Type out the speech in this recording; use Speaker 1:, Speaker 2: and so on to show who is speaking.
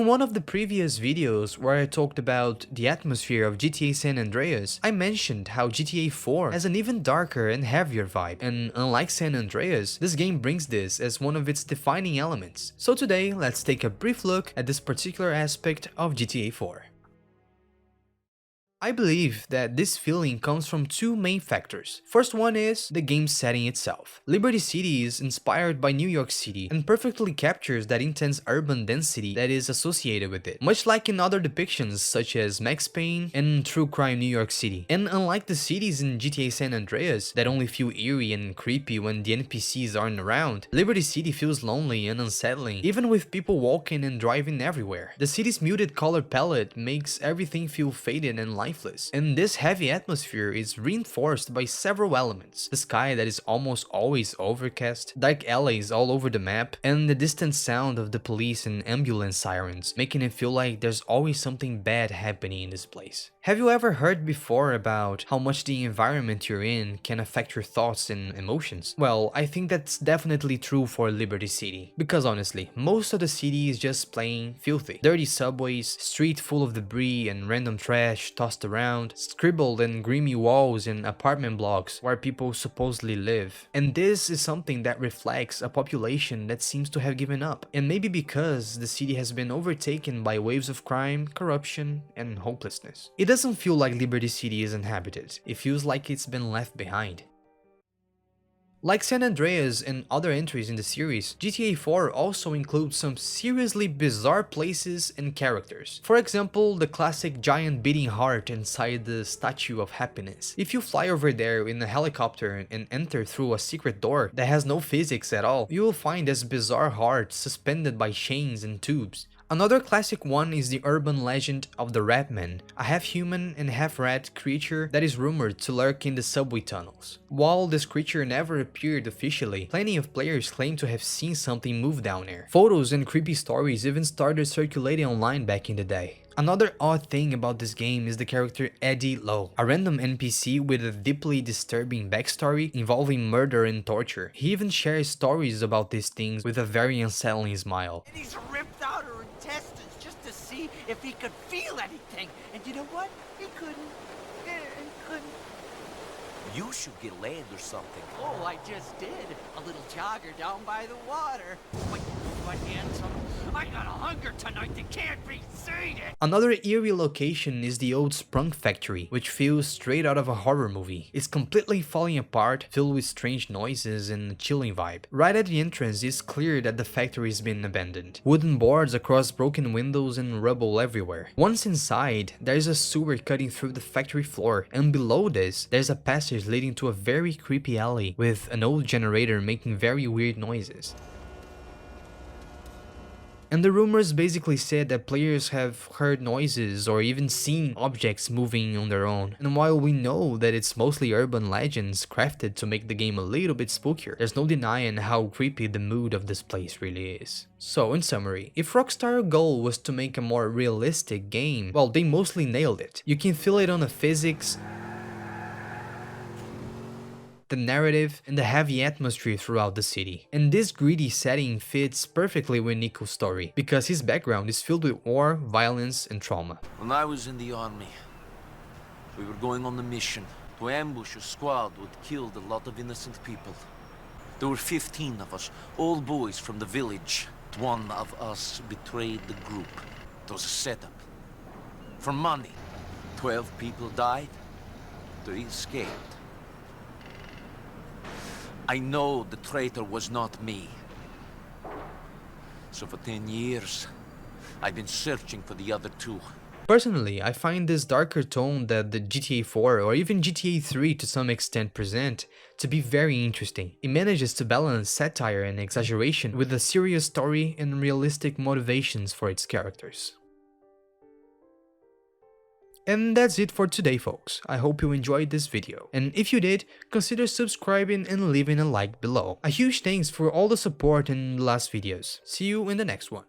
Speaker 1: In one of the previous videos where I talked about the atmosphere of GTA San Andreas, I mentioned how GTA 4 has an even darker and heavier vibe, and unlike San Andreas, this game brings this as one of its defining elements. So today, let's take a brief look at this particular aspect of GTA 4. I believe that this feeling comes from two main factors. First one is the game's setting itself. Liberty City is inspired by New York City and perfectly captures that intense urban density that is associated with it, much like in other depictions such as Max Payne and True Crime New York City. And unlike the cities in GTA San Andreas that only feel eerie and creepy when the NPCs aren't around, Liberty City feels lonely and unsettling, even with people walking and driving everywhere. The city's muted color palette makes everything feel faded and lifeless. And this heavy atmosphere is reinforced by several elements: the sky that is almost always overcast, dark alleys all over the map, and the distant sound of the police and ambulance sirens, making it feel like there's always something bad happening in this place. Have you ever heard before about how much the environment you're in can affect your thoughts and emotions? Well, I think that's definitely true for Liberty City, because honestly, most of the city is just plain filthy. Dirty subways, streets full of debris and random trash tossed around, scribbled and grimy walls in apartment blocks where people supposedly live. And this is something that reflects a population that seems to have given up, and maybe because the city has been overtaken by waves of crime, corruption, and hopelessness. It doesn't feel like Liberty City is inhabited, it feels like it's been left behind. Like San Andreas and other entries in the series, GTA 4 also includes some seriously bizarre places and characters. For example, the classic giant beating heart inside the Statue of Happiness. If you fly over there in a helicopter and enter through a secret door that has no physics at all, you will find this bizarre heart suspended by chains and tubes. Another classic one is the urban legend of the Ratman, a half-human and half-rat creature that is rumored to lurk in the subway tunnels. While this creature never appeared officially, plenty of players claim to have seen something move down there. Photos and creepy stories even started circulating online back in the day. Another odd thing about this game is the character Eddie Lowe, a random NPC with a deeply disturbing backstory involving murder and torture. He even shares stories about these things with a very unsettling smile.
Speaker 2: And he's ripped out her intestines just to see if he could feel anything. And you know what? He couldn't. He couldn't.
Speaker 3: You should get laid or something.
Speaker 2: Oh, I just did. A little jogger down by the water. But you know what, handsome? I got a hunger tonight that can't be sated.
Speaker 1: Another eerie location is the old Sprunk factory, which feels straight out of a horror movie. It's completely falling apart, filled with strange noises and a chilling vibe. Right at the entrance, it's clear that the factory has been abandoned. Wooden boards across broken windows and rubble everywhere. Once inside, there's a sewer cutting through the factory floor, and below this, there's a passage leading to a very creepy alley with an old generator making very weird noises. And the rumors basically said that players have heard noises or even seen objects moving on their own. And while we know that it's mostly urban legends crafted to make the game a little bit spookier, there's no denying how creepy the mood of this place really is. So in summary, if Rockstar's goal was to make a more realistic game, well, they mostly nailed it. You can feel it on the physics, the narrative, and the heavy atmosphere throughout the city. And this gritty setting fits perfectly with Nico's story, because his background is filled with war, violence, and trauma.
Speaker 3: When I was in the army, we were going on a mission to ambush a squad who had killed a lot of innocent people. There were 15 of us, all boys from the village. One of us betrayed the group. It was a setup. For money. 12 people died, 3 escaped. I know the traitor was not me. So for 10 years, I've been searching for the other 2.
Speaker 1: Personally, I find this darker tone that the GTA 4 or even GTA 3 to some extent present to be very interesting. It manages to balance satire and exaggeration with a serious story and realistic motivations for its characters. And that's it for today, folks. I hope you enjoyed this video, and if you did, consider subscribing and leaving a like below. A huge thanks for all the support in the last videos. See you in the next one.